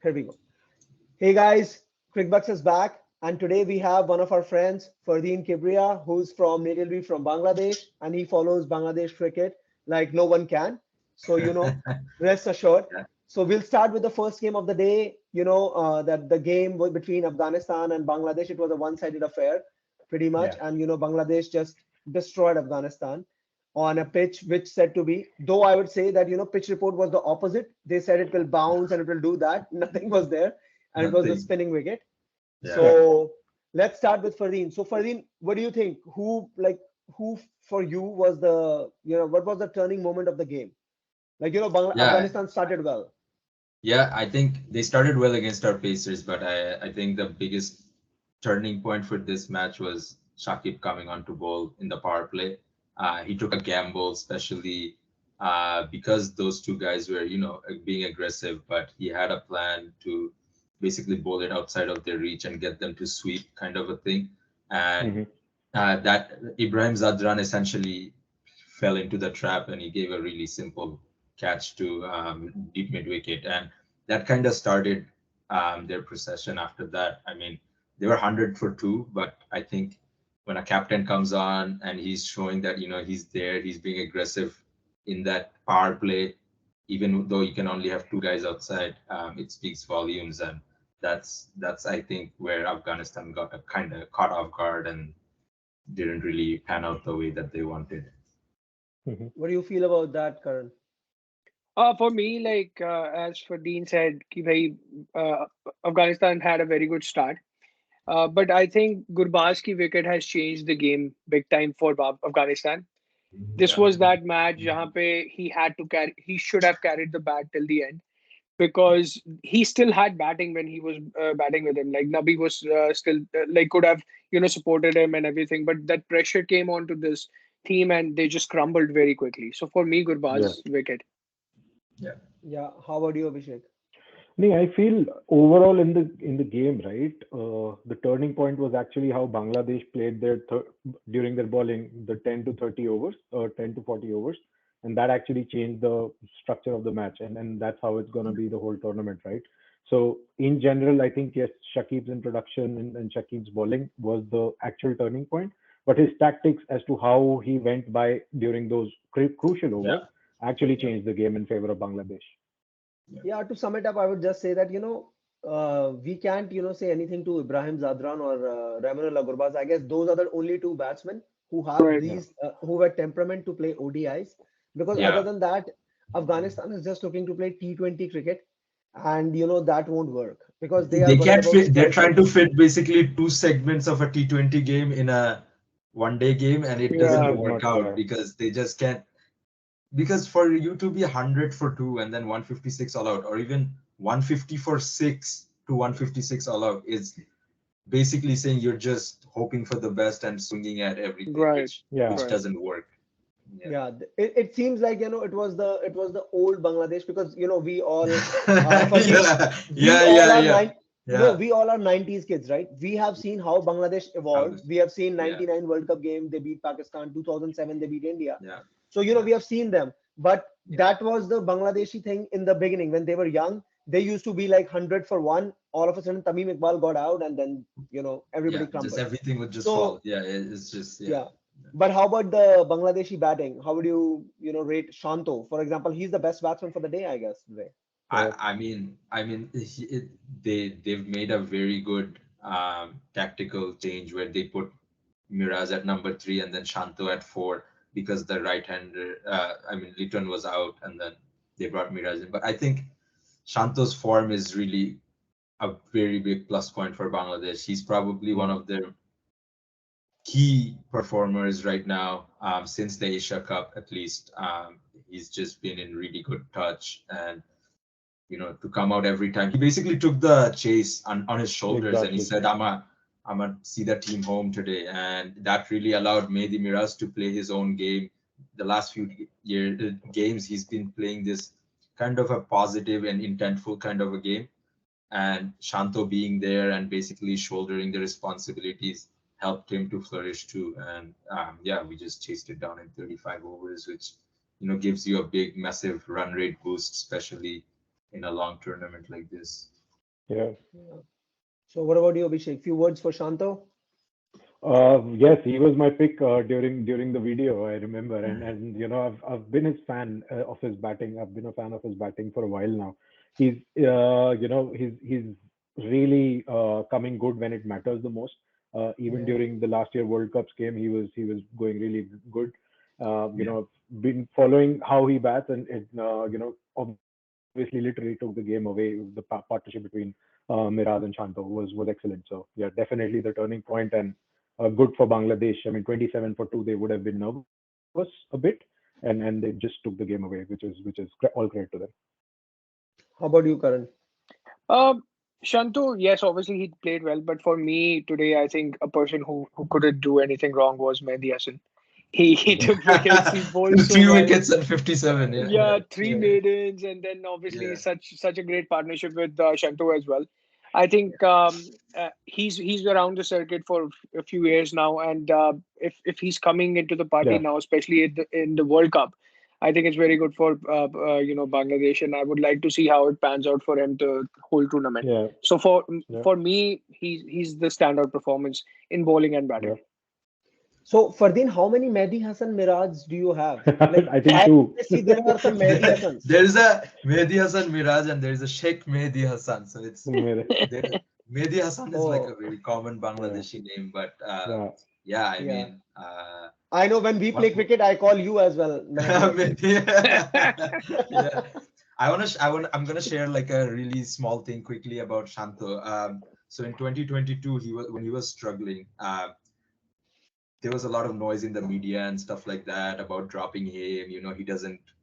Here we go. Hey guys, Crickbucks is back, and today we have one of our friends, Fardin Kibria, who's from natively from Bangladesh, and he follows Bangladesh cricket like no one can. So rest assured. Yeah, So we'll start with the first game of the day. That the game between Afghanistan and Bangladesh. It was a one-sided affair, pretty much, Yeah. and Bangladesh just destroyed Afghanistan on a pitch which said to be. Though I would say that pitch report was the opposite. They said it will bounce and it will do that. Nothing was there, and it was a nothing. spinning wicket. Yeah. Yeah. So let's start with Fardin. So Fardin, what do you think? Who for you was the what was the turning moment of the game? Yeah. Afghanistan started well. Yeah. I think they started well against our Pacers, but I think the biggest turning point for this match was Shakib coming on to bowl in the power play. He took a gamble, especially because those two guys were, being aggressive, but he had a plan to basically bowl it outside of their reach and get them to sweep, kind of a thing. And Hmm. that Ibrahim Zadran essentially fell into the trap and he gave a really simple catch to deep mid wicket. And that kind of started their procession after that. I mean, they were 100 for two, but I think when a captain comes on and he's showing that, he's there, he's being aggressive in that power play, even though you can only have two guys outside, it speaks volumes. And that's I think where Afghanistan got a kind of caught off guard and didn't really pan out the way that they wanted. Hmm. What do you feel about that, Karan? For me, as Fardeen said, uh, Afghanistan had a very good start. But I think Gurbaz ki wicket has changed the game big time for Afghanistan. This Yeah. was that match jahan pe he should have carried the bat till the end because he still had batting when he was batting with him. Like Nabi was still could have supported him and everything, but that pressure came onto this team and they just crumbled very quickly. So for me, Yeah. Gurbaz wicket. Yeah. Yeah, how about you, Abhishek? I feel overall in the game, right? The turning point was actually how Bangladesh played during their bowling, the 10 to 30 overs or 10 to 40 overs, and that actually changed the structure of the match, and that's how it's gonna be the whole tournament, right? So in general, I think yes, Shakib's introduction and Shakib's bowling was the actual turning point, but his tactics as to how he went by during those crucial overs Yeah. actually Yeah. changed the game in favor of Bangladesh. Yeah. Yeah, to sum it up, I would just say that we can't say anything to Ibrahim Zadran or Rahmanullah Gurbaz. I guess those are the only two batsmen who have Right. Yeah. these who have temperament to play ODIs. Because other Yeah. than that, Afghanistan is just looking to play T20 cricket, and that won't work because they are They worried can't about fit. They're strike trying to rates. fit basically two segments of a T20 game in a one-day game, and it Which doesn't Yeah. is work not out fair. because they just can't. Because for you to be 100 for two and then 156 all out, or even 150 for six to 156 all out, is basically saying you're just hoping for the best and swinging at everything, Right. which Yeah. Right. doesn't work. Yeah. It seems like it was the old Bangladesh because we all Fardeen, Yeah. we Yeah. all Yeah. are Yeah. nine no Yeah. we all are 90s kids, right? We have seen how Bangladesh How evolved. this? We have seen Yeah. 99 World Cup game, they beat Pakistan. 2007 they beat India. Yeah. So Yeah. we have seen them, but Yeah. that was the Bangladeshi thing in the beginning when they were young. They used to be like 100 for one. All of a sudden Tamim Iqbal got out, and then everybody Yeah. Just crumbled. everything would just fall. So Yeah. It's just yeah. yeah. But how about the Bangladeshi batting? How would rate Shanto? For example, he's the best batsman for the day, I guess, today. Correct. I mean, they've made a very good tactical change where they put Miraz at number three and then Shanto at four because the right-hander, Litton was out and then they brought Miraz in. But I think Shanto's form is really a very big plus point for Bangladesh. He's probably one Yeah. of their key performers right now since the Asia Cup, at least. He's just been in really good touch and to come out every time. He basically took the chase on his shoulders and he Exactly. said, I'm a see the team home today. And that really allowed Mehdi Miraz to play his own game. The last few games, he's been playing this kind of a positive and intentful kind of a game. And Shanto being there and basically shouldering the responsibilities helped him to flourish too. And yeah, we just chased it down in 35 overs, which gives you a big, massive run rate boost, especially in a long tournament like this. Yeah. Yeah. So what about you, Abhishek? Few words for Shanto? Yes, he was my pick during the video. I remember, and you know, I've been his fan of his batting. I've been a fan of his batting for a while now. He's you know, he's really coming good when it matters the most. Even Yeah. during the last year World Cups game, he was going really good. You Yeah. know, been following how he bats, and it you know, obviously literally took the game away. The partnership between Miraz and Shanto was excellent. So yeah, definitely the turning point, and good for Bangladesh. I mean, 27 for two, they would have been nervous a bit, and they just took the game away, which is all credit to them. How about you, Karan? Um, Shanto, yes, obviously he played well, but for me today, I think a person who couldn't do anything wrong was Mehidy Hasan. He Yeah, took wickets, he bowled so Three well. wickets at 57. Yeah. Yeah, three Yeah. maidens, and then obviously Yeah. such a great partnership with Shanto as well. I think he's around the circuit for a few years now, and if he's coming into the party yeah, now, especially in the World Cup, I think it's very good for Bangladesh, and I would like to see how it pans out for him the whole tournament. yeah, So for yeah, for me, he's the standout performance in bowling and batting. yeah. So Fardin, how many Mehdi Hasan Miraj do you have? Like I think I two. see there are some Mehdi Hassans. There's a Mehidy Hasan Miraj and there's a Sheikh Mehidy Hasan. So it's Mere- there. Mehidy Hasan is like a Oh, very common yeah, Bangladeshi name, but yeah, yeah, I yeah. mean, I know when we play what cricket, I call you as well, Mehdi Hasan. yeah. I'm gonna share like a really small thing quickly about Shanto. So in 2022, when he was struggling, there was a lot of noise in the media and stuff like that about dropping him.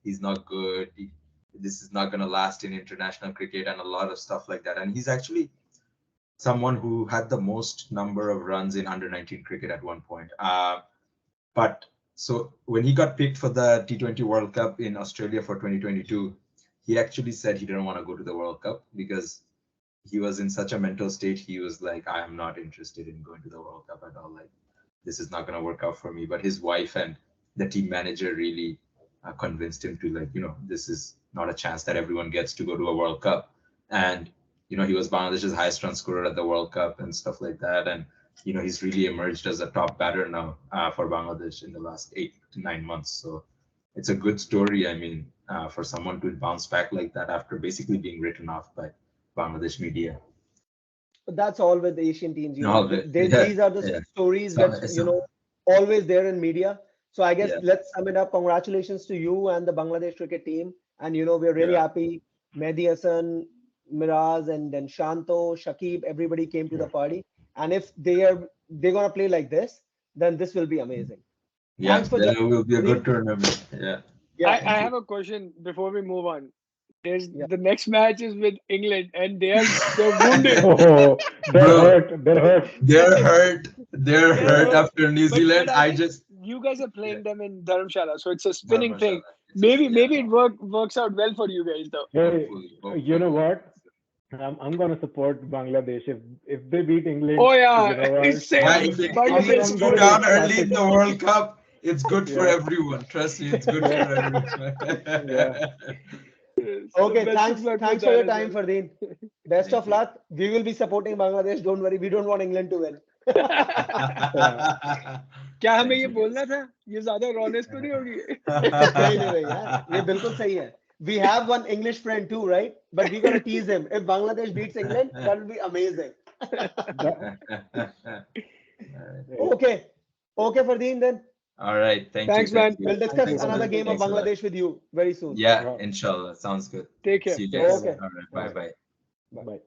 He's not good. This is not gonna last in international cricket and a lot of stuff like that. And he's actually someone who had the most number of runs in under 19 cricket at one point. But so when he got picked for the T20 World Cup in Australia for 2022, he actually said he didn't want to go to the World Cup because he was in such a mental state. He was like, I am not interested in going to the World Cup at all. Like, this is not going to work out for me. But his wife and the team manager really convinced him to, like, this is not a chance that everyone gets to go to a World Cup. And, he was Bangladesh's highest run scorer at the World Cup and stuff like that. And, he's really emerged as a top batter now for Bangladesh in the last 8 to 9 months. So it's a good story. I mean, for someone to bounce back like that after basically being written off by Bangladesh media. But that's all with the Asian teams, All of it. Yeah, These are the yeah. stories So, that's, so always there in media. So I guess yeah, let's sum it up. Congratulations to you and the Bangladesh cricket team. And, we're really yeah, happy. Mehdi Hasan, Miraz, and then Shanto, Shakib, everybody came to the yeah. party. And if they're gonna play like this, then this will be amazing. yeah. Thanks for Then joining, it will be a good Fardin. tournament. Yeah. Yeah, I Thank you. have a question before we move on. There's yeah. the next match is with England, and they're wounded. Oh, they're Bro, hurt. They're hurt. they're hurt. They're They're hurt Yeah. hurt, after New but Zealand. I I think just you guys are yeah, playing them in Dharamshala, so it's a spinning thing. Dharmashala. Yeah, Maybe it works out well for you guys though. Hey, hopefully, you know hopefully. what? I'm gonna support Bangladesh if they beat England. Oh You yeah, know what? it's Yeah, same. if Bangladesh England I'm go gonna be down supporters. early in ecstatic. the World Cup, it's good for Yeah, everyone. Trust me, it's good for yeah, everyone. yeah. So Okay, best of thanks. luck with Thanks for that your as time, well. Fardeen. Best Thank of you. luck. We will be supporting Bangladesh. Don't worry. We don't want England to win. Yeah. क्या हमें Thank ये you, बोलना guys. था? ये ज्यादा rawness तो नहीं होगी? नहीं नहीं नहीं यार ये बिल्कुल सही है. We have one English friend too, right? But we're gonna tease him. If Bangladesh beats England, that will be amazing. That, hey, Okay, okay, Fardeen. Then All right. Thank you. Thanks, Thank man. you. we'll thank discuss you, Thanks a another lot. Fardeen. game of Thanks a lot. Bangladesh with you very soon. Yeah, Right. inshallah. Sounds good. Take care. See you Bye bye. guys. Okay, All right. Bye. Bye bye. bye. Bye.